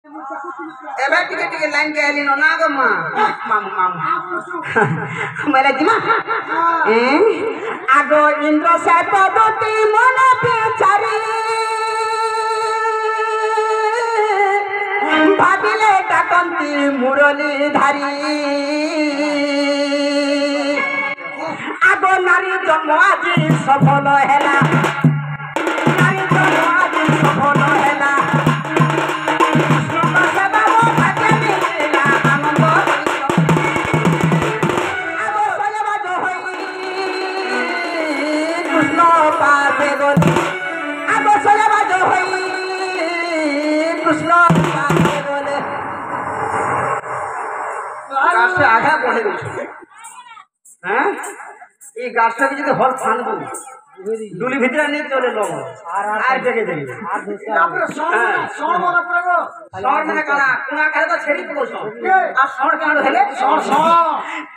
एबे टिके लाइन के आली ना गो मां मामू मामू मेरे दिमा आगो इंद्र से पदती मन पिछारी भाबिले डाकंती मुरली धारी आगो नारी जन्म आज सफल हैला नारी जन्म आज सफल हैला आगे बढ़े ये गाछ के যদি হল ফানবো দুলি ভিতরে নিয়ে চলে লোক আর দেখে দেই তারপরে সর মনে পড়ো সর মানে কানা কোনা খালে তো ছেড়ি পড়ছ আর সর কান হলে সর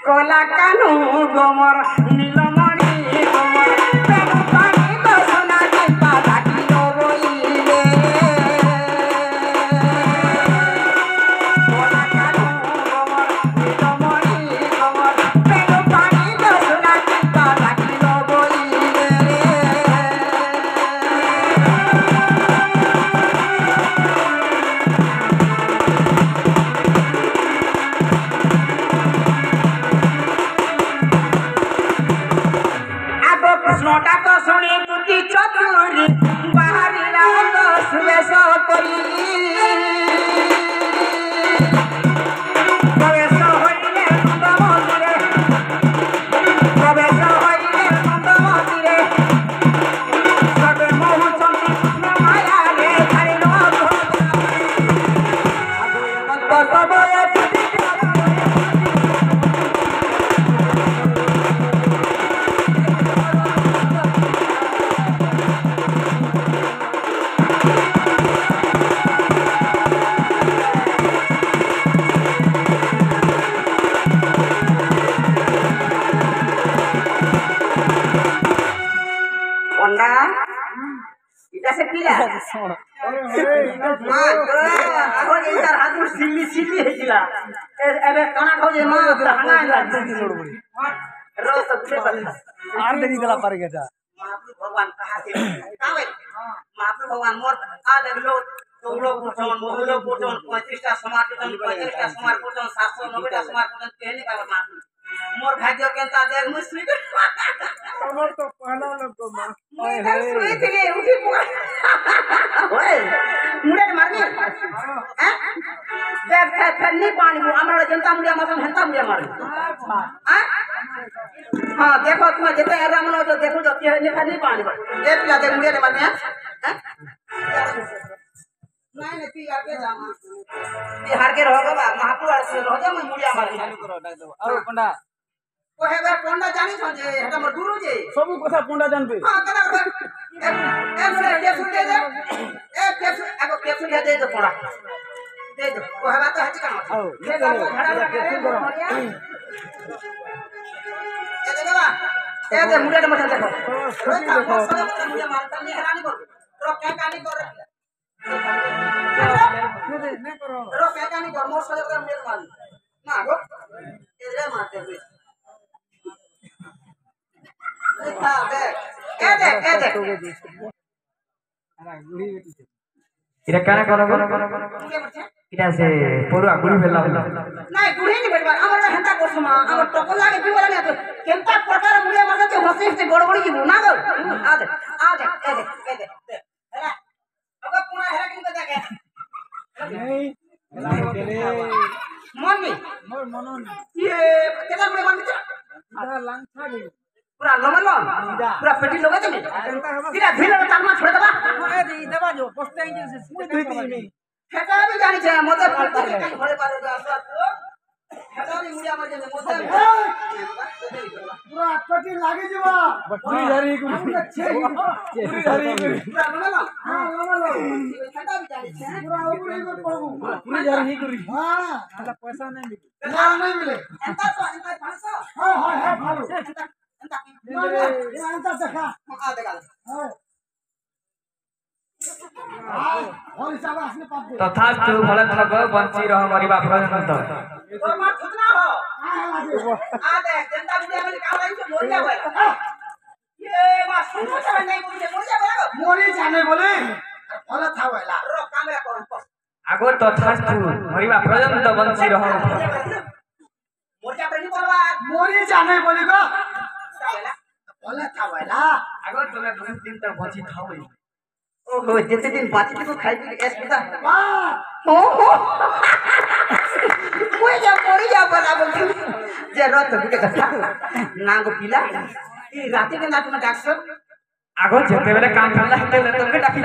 কলা কানু গোমর নীলমণি গোমর প্রেম পানি তো সোনা দিপা ডাকি বইলে কলা কানু গোমর নীলমণি গোমর প্রেম পানি তো সোনা দিপা ডাকি বইলে कृष्णटा तो शुणी बुद्धि चतुरी बाहरी रात सुवेश करी प्रवेश होइले नंद मंदिरे प्रवेश होइले नंद मंदिरे सबे मोह चंदी कृष्ण माया रे धारी नो से पीला मां आगो इंटर हाथ सिल्ली सिल्ली हेजिला एबे काना खोजे मां हंगा लागती लोड़बड़ी रो सबसे बल्ला आर देनी गला पर गया महाप्रभु भगवान कहा से कावे महाप्रभु भगवान मोर आ देखलो तुम लोग पूछन मोहलो पूछन 35 टा समार पूछन 35 टा समार पूछन 790 टा समार पूछन कहने का महाप्रभु मोर भाग्य केनता देख मुश्री हमर तो पहला लोग को मां ओए सुई थी उठी ओए मुड़े मारनी हैं देख फन्नी पानी वो हमरा जनता मुड़े मसन हंता मुड़े मार हां हां देखो तुम जते एरा मनो जो देखो जो ने फन्नी पानी पर ए पिला दे मुड़े मारने हैं नहीं नहीं पी आके जामा ये हार के रहोगा बा महापुर से रह जा मैं मुड़िया मार चालू करो डाक दो और पंडा ओ हेबे पंडा जानी छजे हेटा मोर गुरु जी सब কথা पंडा जानबे हां कना ए मोरे केसुल दे दे ए केसुल आगो केसुल दे दो पंडा दे दो ओ हेबा तो हची काम ओ ले दे केसुल दो ए दे बा ए दे मुड़े मत देखो मुड़े मारता नहीं हैरानी कर रो क्या कानी कर नहीं करो रो क्या कानी कर मोर सजे मुड़े मार ना गो ए रे मारते हुए इरा काना करो इरा से पुरा गुड़ी भेला नहीं गुड़ी नहीं भेटबा हमर हंता कोसमा हमर टको लागे पिवला ने तो केनता प्रकार मुड़े मारते तो हसे से गड़बड़ी की ना गो आ दे ए दे हेला अब पुना हेला किन बता के नहीं मम्मी मोर मनन ये केला मुड़े मारते इधर लांछा गई पूरा लमलो पूरा पेटी लगा दे तेरा भीड़ में तालमा छोड़ देबा ए दी देबा जो पोस्टे इंजन से दुई तीन में हेटा भी जानी छे मते फलता के कहीं घरे पारे जा तो हेटा भी मुड़िया मजे मते पूरा पेटी लागे जीवा पूरी धरी पूरी धरी पूरा लमलो हां लमलो हेटा भी जानी छे पूरा ऊपर को पड़बू पूरी धरी करी हां हमरा पैसा नहीं मिले नहीं मिले एंता तो 500 हां हां फालू ये अंता देखा आ देखा हां तथास्तु भले थग बंची रह मरिबा पर्यंत और मार खुदना हो आ देख जनता बुढ़िया में काम रही तो मोर जा भाई ये मां सुनो चला नहीं बोले मोर जा भाई मोरी जाने बोले भला था वाला रो कैमरा कौन पर आगो तथास्तु मरिबा पर्यंत बंची रह मोर जा नहीं बोलवा मोरी जाने बोले को वाला भला था वाला आगो तमे 2 दिन तक बंची थाओ ओहो जितने दिन बाची को खाई पी एस पिता वाह ओहो मुझे मोरी जा बना बोल जे रात गुटे कथा नांगो पिला ई राती के नाच में डाक्टर आगो जेते बेले काम करला हेते तमके डाकी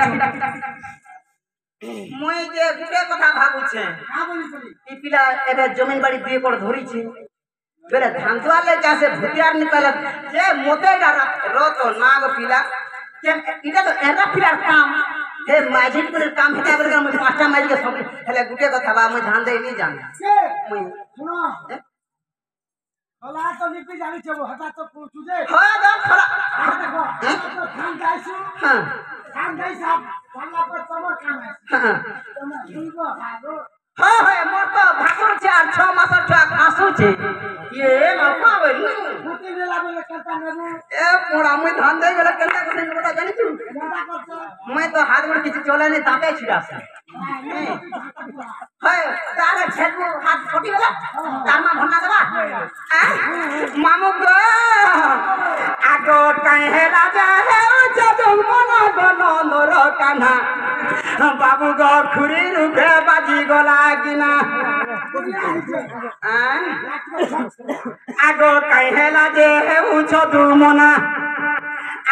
मुई जे गुटे कथा भागु छे का बोली बोली ई पिला एबे जमीन बाड़ी दुए कोड़ धोरी छे बेले धान दुआले जासे भुतियार निकल जे मोते का रात नांगो पिला इटा तो एरा पिलार काम हे मैजिक पर काम हेता बरका मैं पांचटा मैजिक के सब हेले गुटे कथा बा मैं ध्यान दे नहीं जान के मुई सुनो भला तो लिपि जानी छे वो हटा तो तुझे हो द खरा देखो तो काम जाइसु हां काम जाई साहब भला पर तमर काम है हां तुम सुइबो भागो हां हां मोर तो भासुर 6 मास छुआ खासु छे ये मापा बनी भूति ने लागले करता नेबू ए मोरा मैं ध्यान दे गेला केनता करे बता जानी तू ज्यादा करछो मैं तो हाथ में किछ चले नहीं दांते छिड़ा से हाय तारे छेटू हाथ छोटी वाला तारमा भन्ना देबा मामू गो आगो काहे राजा हे जदु मना गनो नर कान्हा बाबू गो खुरी रुपे बाजी गला गिना आगो काहे लाजे हे जदु मना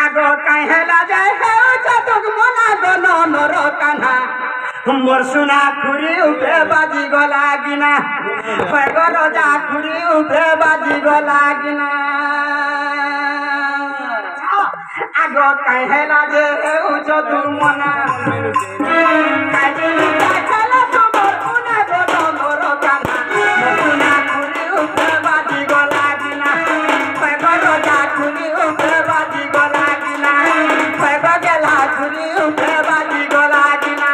आगो काहे लाजे हे जदु मना गनो नर कान्हा मोर सुना खुरी उठे बाजी गला गिना पैगो रोजा खुरी उठे बाजी गला गिना आगो काहे लाजे हे जदु मना काहे काला तुमर उना गनो नर कान्हा मोर सुना खुरी उठे बाजी गला गिना पैगो रोजा खुरी उठे बाजी गला गिना पैगो गेला खुरी उठे बाजी गला गिना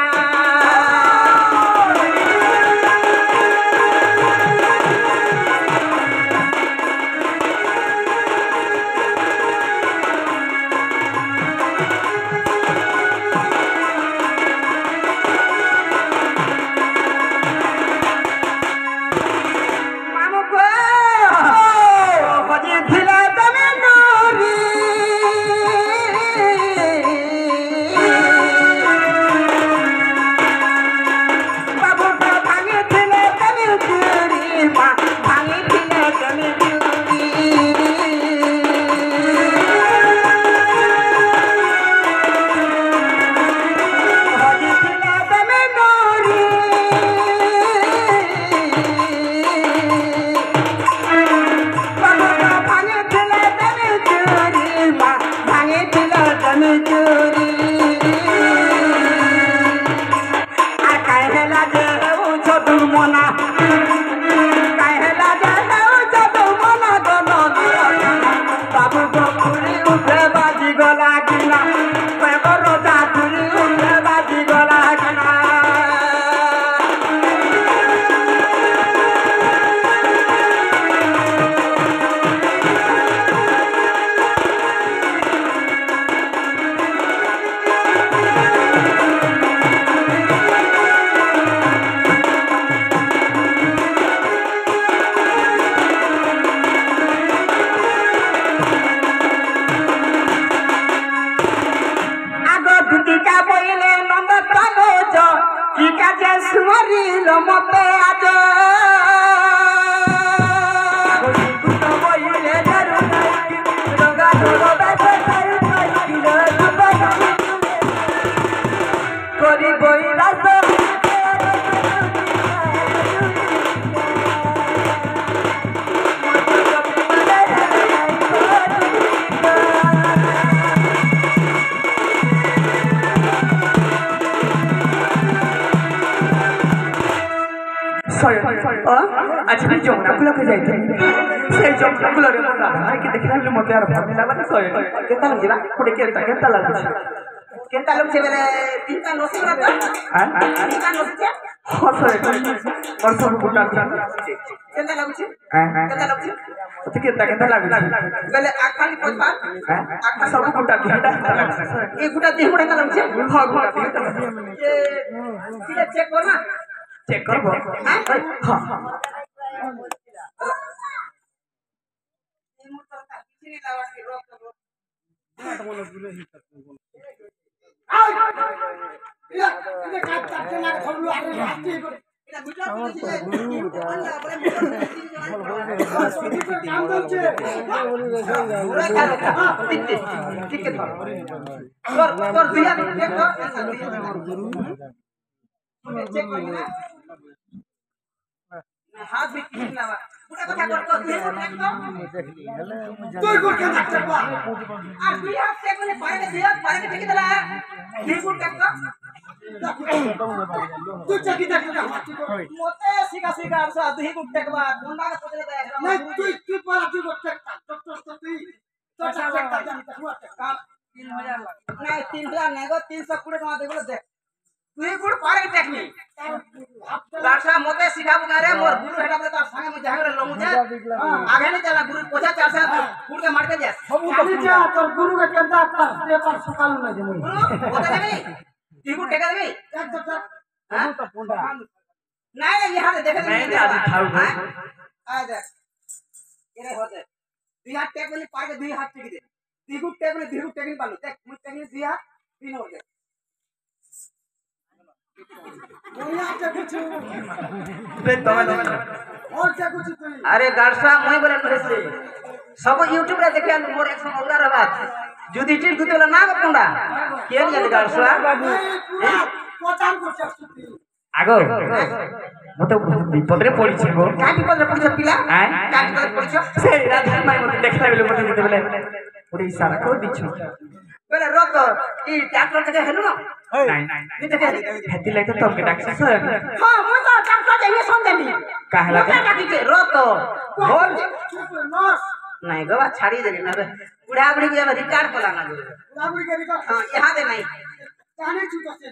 आज भी जमुना कुल के जाइते से जमुना कुल रे मोरा भाई के देखला मते यार भाग लागला सय केता लगिला कोटे केता लागछ केनता लोग छे बेले तीनटा नोसी ना तो तीनटा नोसी छे हसरे और सब गुटा केनता लोग छे केनता लोग छे तो केनता लागु बेले आखाली पछा आखा सब गुटा दिटा एक गुटा देह गुटा लोग छे हां गुटा ये सीधे चेक कर ना चेक करबो हां ये काट के ना थोड़ू आरे रास्ते काम करছে ठीक है कर दिया चेक कर हाथ भी किसी ना पूरा কথা कर তুই কোকে ডাক্তার বা আর তুই হাত চেক করে পারে ঠিক দিলা তুই কোন ডাক্তার তুই চাকি ডাক্তার মতে শিখা আছে তুই কোন ডাক্তার কোনটা পছন্দ দেয় না তুই পড়া তুই ডাক্তার ডক্টর তুই তো ডাক্তার জানতে হুয়া কাম 3000 না 3000 না গো 320 টাকা দেবো দেখ তুই কোন পারে টেকনিক লাঠা মতে শিখাবো না রে মোর গুরু হেটা বলে তার সঙ্গে মু যাবে লমু যা আগে নি চলা গুরু পছা চারসা গুরু কে মারতে যা আমি যা তোর গুরু কে কেনতা পেপার সকাল না দেবো গুরু ওটা দেবি তুই কোন টাকা দেবি হ্যাঁ তো ফোনটা না ইহাं দেখে नहीं आज खाऊ आ देख এরে হতে দুই হাত টেক বলি পারে দুই হাত টেক দে দুই গুট টেক বলি দুই গুট টেক পারলো দেখ মুই টেক দুই হাত তিন ওর দে ওয়া তে কিছু बे तमे और क्या कुछ তুই अरे गार्सा মই বলে নহেছে সব ইউটিউব রে দেখে মোর 100 মগলার বাত যদি টির দুতলা না কোনডা কে জানে গার্সা পচান করছিস তুই आगो मते विपदरे पड़िछि गो কাটি পদরে পড়ছ পিলা हैं কাটি পদরে পড়ছ से राधा माई मते देखला बेले मते दिते बेले ओडे इशारा कर दिछु বেলে রত ই ডাক্তার থেকে হেলু না नहीं নি দেখে हेती लाइक तो के डाक्टर सर हां মই তো ডাক্তার দেই শুন দেবি काहला কাটিছে রত ভোল নস নাই গো ছাড়ি দেলি না বুড়া বুড়ি কে রিটায়ার করা না রাবড়ি করি কর हां यहां दे नहीं জানি তুই কসে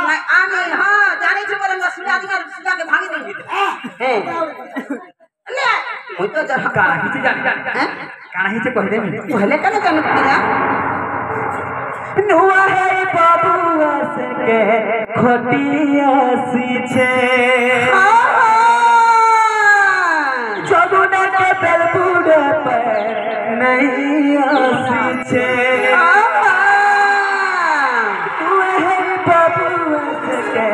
नहीं आने हां जाने छ बोले सुला दिगर सुला के भागी देंगे हैं ले মই তো जा काना हिचे जानी हैं काना हिचे कह दे पहले कने जाने पिला नुआ है बाबुआ से के खटिया सीछे जमुना के बेलबुड़े पे नहीं आसीछे नुआ है बाबुआ से के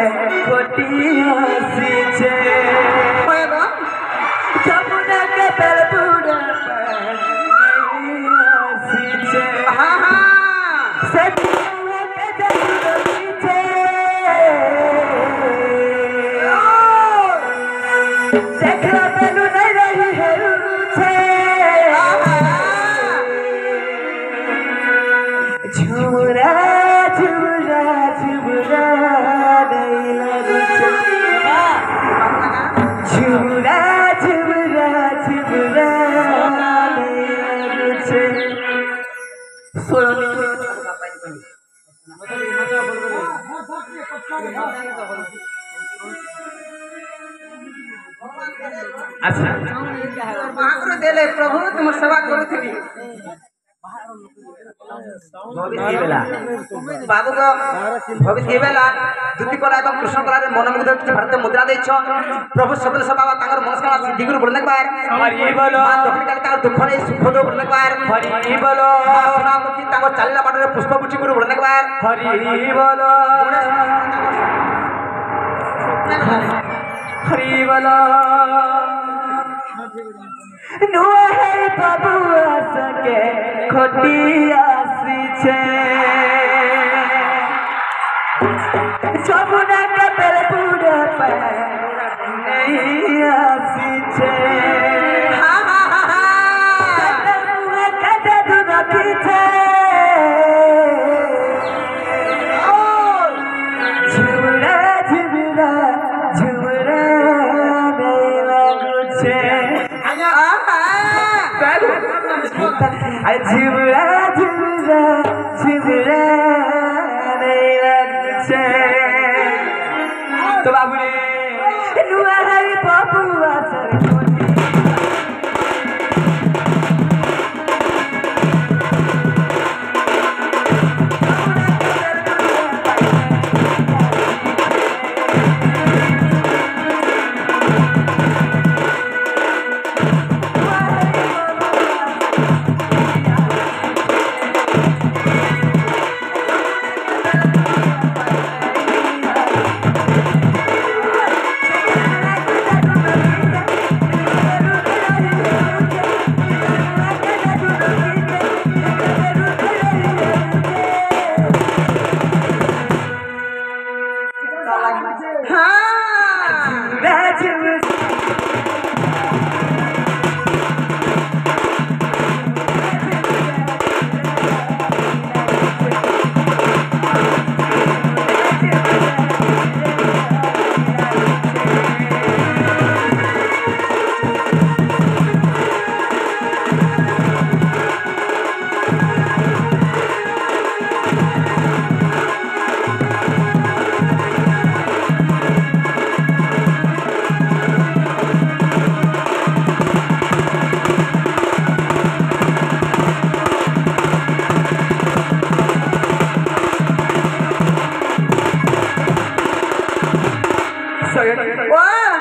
खटिया सीछे जमुना के बेलबुड़े पे नहीं आसीछे हां हां झुमरा झुमरा झुमरा नहीं लगुचे झुमरा झुमरा झुमरा नहीं लगुचे सोनी अच्छा महापुर देले प्रभु तुम सेवा करूथली बाबू को भविष्य बेला दुति कला एवं कृष्ण कला रे मनमुग्ध भारत मुद्रा देछ प्रभु सकल सभा तांगर मनस्कामना सिद्धि गुरु बोलने बार हरि बोलो दक्षिण काल तांगर दुख नै सुख दो बोलने बार हरि बोलो सुनामुखी तांगर चालिला बाटरे पुष्प गुच्छ गुरु बोलने बार हरि बोलो हरि बोलो नुआ है बाबुआ सके खटिया सीछे जमुना के बेलबुड़े पे नहीं आसीछे हा हा हा हा नुआ के जादू रखीछे झुमरा झुमरा झुमरा नहीं लगुछे अरे झुमरा झुमरा झुमरा नहीं যাচ্ছে তো বাবুরে নুয়াহাই বাবু আসার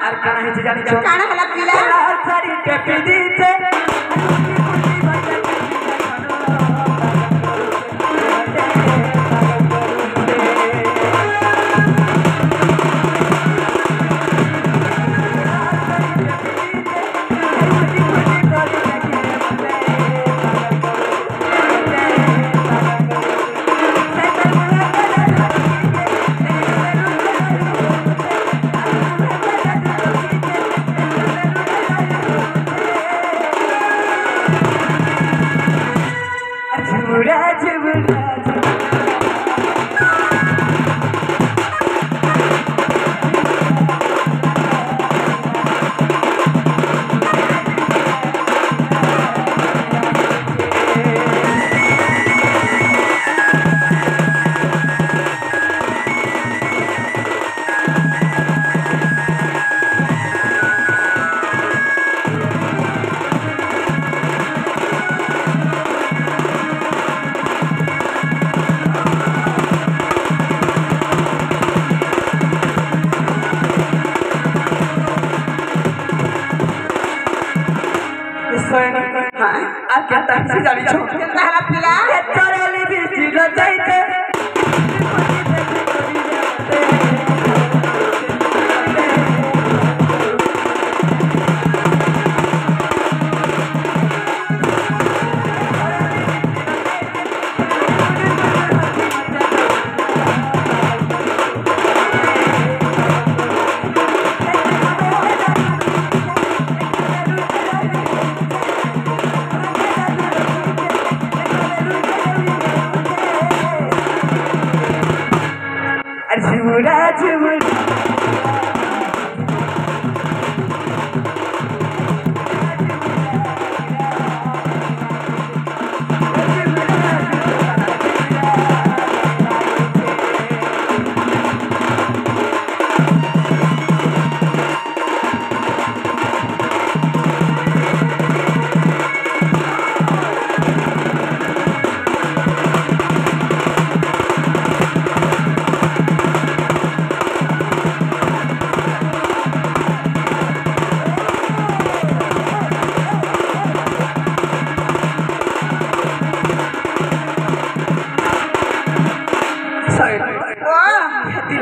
আর কানা হয়েছে জানি কানা হলা পিলা সারি টেপি দিতে আর কেনটা হয়েছে জানি কেনটা হলা পিলা চরেলি বিচি রজাইতে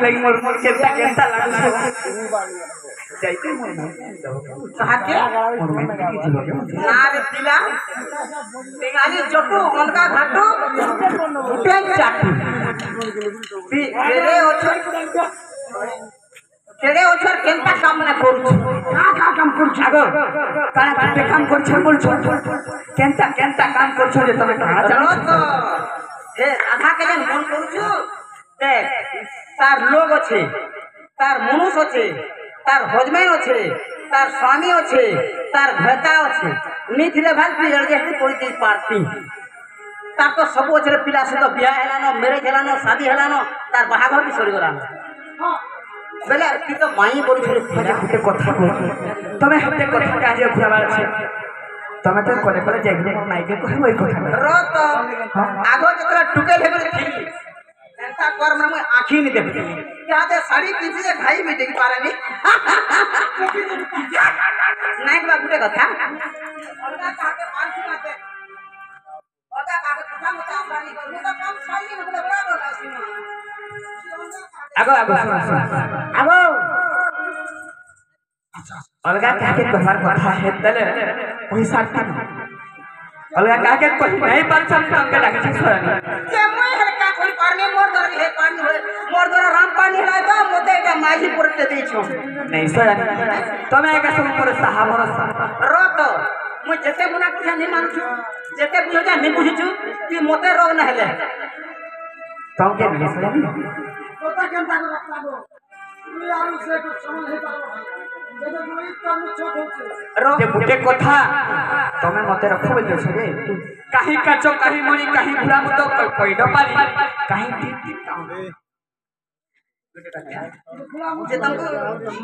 लगी मोर मोर के केंता लागला जाइते मोर हाथे मोर में की जीवा ना रे पिला तेगाली जटू मनका घाटू उठे चाटू केड़े ओछर केंता काम ना करू का काम करू आगो काना काटे काम करछ बोलछो केंता केंता काम करछो जे तमे काना जानो तो हे आधा के जन फोन करूछु देख तार लोग আছে তার মনুষ আছে তার হজমেন আছে তার স্বামী আছে তার ভেতা আছে নিথিলে ভাল পিজড় যে একটু পরিচয় পারতি तार तो सब अच्छे पिला सहित बिहा हेलान मेरेज हेलान शादी हेलान तार बाहाघर भी सरी गलान बेले तू तो माई बोली गोटे कथा कह तमे हते कथा काजे घुराबार छे तमे तो करे करे जाइले नाइ के कहबो ए कथा रो तो आगो जतरा टुके लेबे थी एंता कर में मैं आंखी नहीं देखती क्या दे साड़ी पीछे से खाई भी देख पारे नहीं नाइक बा गुटे कथा ओदा काके पांची माते ओदा काके कथा मत आसानी कर मैं तो काम छाली ने बड़ा बोला आगो आगो सुन आगो अलगा काके कहवार कथा है तले ओही साथी अलगा काके कोई नहीं पर सब के डाके छोरानी के मैं हल्का कोई पानी मोर दर हे पानी होय मोर दर राम पानी लाय बा मोते का माझी पुरते दै छो नहीं छोरानी तमे का सब मोर साहबर रो तो मैं जते मुना कुछ नहीं मानु छु जते बुझो जा नहीं बुझु छु कि मोते रोग न हेले तुम के नहीं छोरानी তোতা কেনতা করে রাখলাগো তুমি আর সে তো সময় হই পারো যেটা দুই কাম ছোট হচ্ছে रो जे बुटे कथा तमे मते रखो बोल छे रे काहे काचो काहे मणि काहे बुढ़ा मत कइडो पारी काहे टिप टिप जे तुमको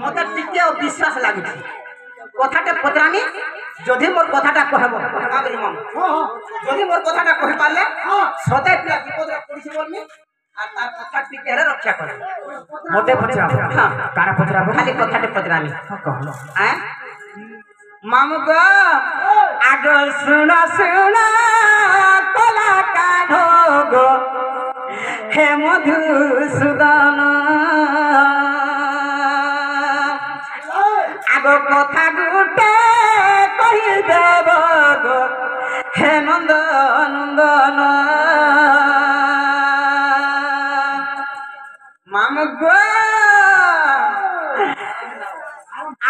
मोते टिके और विश्वास लागु छि कथाटे पत्रानी जदि मोर कथाटा कहबो का बली मम जदि मोर कथाटा कहि पाले सते पिला विपद रे पड़िछि बोलनी आ तार कथा टिके रे रक्षा कर मते पचराबो हां काना पचराबो खाली कथाटे पत्रानी हां कहलो हैं मामू गो आगो सुना सुना कला काढो गो हे मधुसूदन आगो कथा गुटे कहि देब गो हे नंद नंदन मामू गो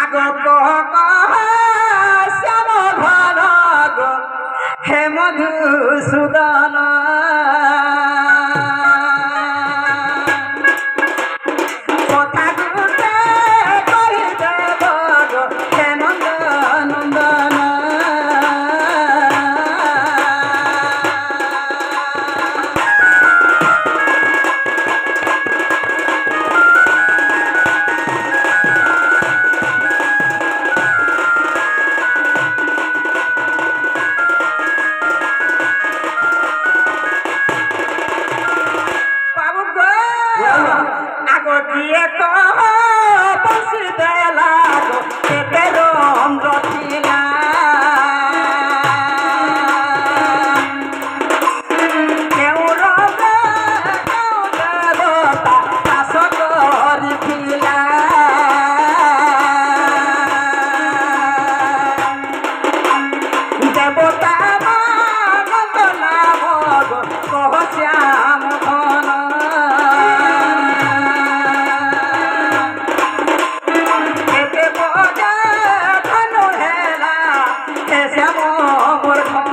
आगो कह श्याम घन गो हे मधुसूदन कथा गुटे कहि देब गो हे नंद नंदन बाबू गो आगो दिए कह बंसी देला गो केते रोम रथिला केउ रबे केउ देवता आस करिथिला देवता मानंद नाम गो कह श्याम घन केते बजा धनु हेला हे श्याम मोर घन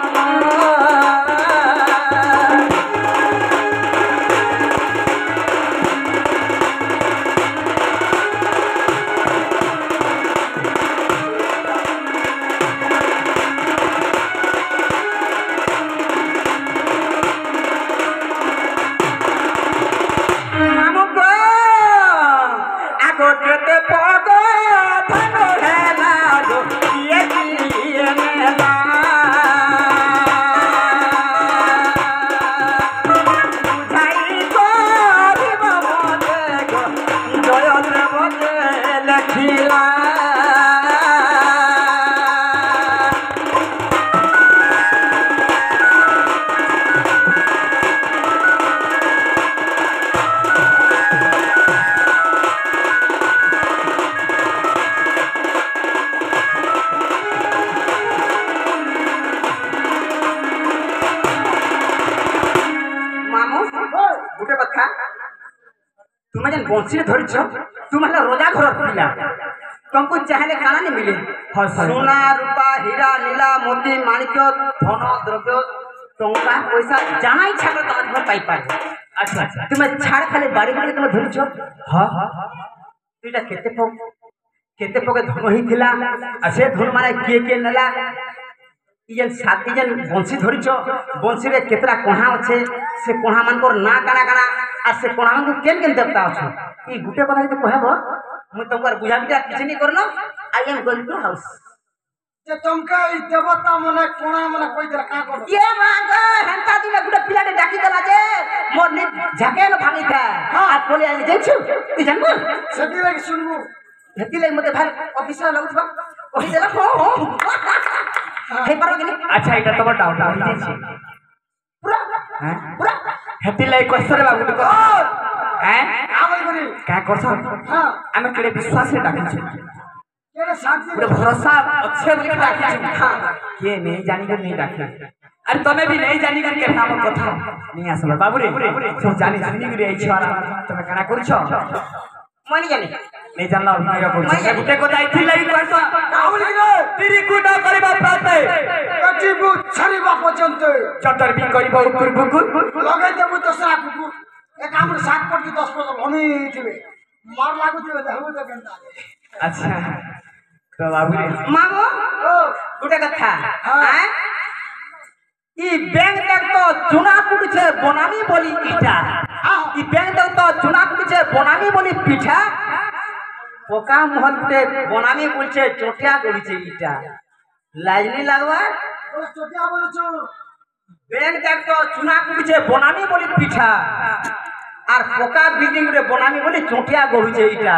मामू गो आगो केते पग धनु हेला गो किए किए नेला बुझाई गरिब मते गो जयदेव जे लेखिला मामू गुटे कथा तुम्हें जन बंसी धरिछ तुम हला रोजा घर पिला तुमको चाहले काना नहीं मिले हां सर सोना रूपा हीरा नीला मोती माणिक्य धन द्रव्य टंका पैसा जाना इच्छा कर तुम घर पाई पाए अच्छा अच्छा तुम्हें छाड़ खाली बाड़ी बाड़ी तुम धरिछ हां तुइटा केते पके धन ही थिला आ से धन माने के नेला ইয়েন সাথী যেন বংশী ধরিছ বংশীরে কেতরা কণা আছে সে কণা মানকর না কানা কানা আর সে কণা মানকর কেন কেন দেবতা আছে এই গুটে কথা যদি কহেব মুই তোমার বুঝাবিটা কিছু নি করনো I am going to house যে তোমকে এই দেবতা মনে কোনা মনে কই দিলা কা করব ইয়ে মা গো হেনতা দিলে গুটে পিলাকে ডাকি দেলা যে মোর নি ঝাকে ন ভাঙি থা আর বলে আই যাইছু তুই জানবো সেটি লাগি শুনবো হেতি লাগি মতে ভাই অফিসার লাগুছ কই দেলা হো হো হে পারো কি আচ্ছা এটা তোমার ডাউট হইছে পুরা হ্যাঁ পুরা হেতি লাই কইছরে বাবু তো হ্যাঁ আমল করি কা করছ হ্যাঁ আমি কেড়ে বিশ্বাসে ডাকিছি কেনে শান্তি पूरे भरोसा अच्छे बोल के डाकी के नहीं जानी कर नहीं डाकी अरे तमे भी नहीं जानी कर के हम कथा नहीं आसबे बाबू रे सब जानी सुनी करे आई छारा तमे काना करछ मनी जाने नहीं जानला अभिनय करछ गुटे को दाई थी लई करछ আমল করি तिरी गुडा करबा पाते কটিবু ছড়িবা পর্যন্ত चटर भी करबा उकुर बुकुर লগাই দেবু তো সারা কুকুর এক আমর 7 কোটি 10 পর্যন্ত হনি দিবে মার লাগু দিবে দেখো তো কেনতা अच्छा तो बाबू रे मामो ও गुटे कथा हाँ। हैं ई बैंक तक तो चुना कुटी छे बनामी बोली इटा हाँ। ई बैंक तक तो चुना कुटी छे बनामी बोली पिठा पोका मोहल गुटे बनामी बोलछे चोटिया गड़िछे इटा लाजनी लागवा ওরা চটিয়া বলেছো बैंक तक तो चुना कुटी छे बनामी बोली पिठा আর পোকা বিল্ডিং রে বনামি বলি চোটিয়া গড়িছে ইটা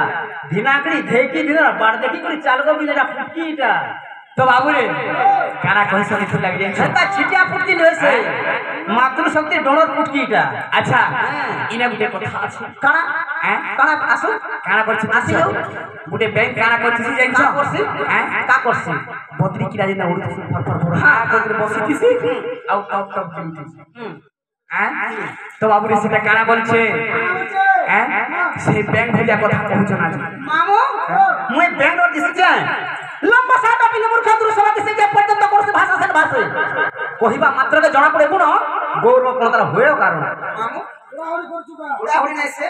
ধিনাকড়ি ধেকি দিন বাড় দেখি করে চালগো বিলেটা ফুটকি ইটা तो बाबू रे काना कहि सके तू लग जाई সেটা ছিটিয়া ফুটকি নইছে মাতৃশক্তি ডোনর ফুটকি ইটা अच्छा इना गुटे कथा আছে কানা हैं কানা আসো কানা করছিস আসি যাও। গুটে ব্যাংক কানা করছিস জানিস কা করছি हैं কা করছি বদ্রি কিরা যেন উড়ছিস ফর ফর ফর হা করে বসিছিস আউট আউট অফ ডিউটিস হুম हैं তো বাবু রে সেটা কানা বলছে हैं সেই ব্যাংক ভুলিয়া কথা কହୁছ না মামু মুই ব্যাঙ্গালোর দিছি লম্বা সাটা পিলে মোর খাদুর সভা দিছে যে পর্যন্ত করছে ভাষা সেন ভাষে কহিবা মাত্রকে জনা পড়ে গুণ গৌরব কোন তারা হয়েও কারণ মামু ওরা হরি করছু কা উড়া হরি নাইছে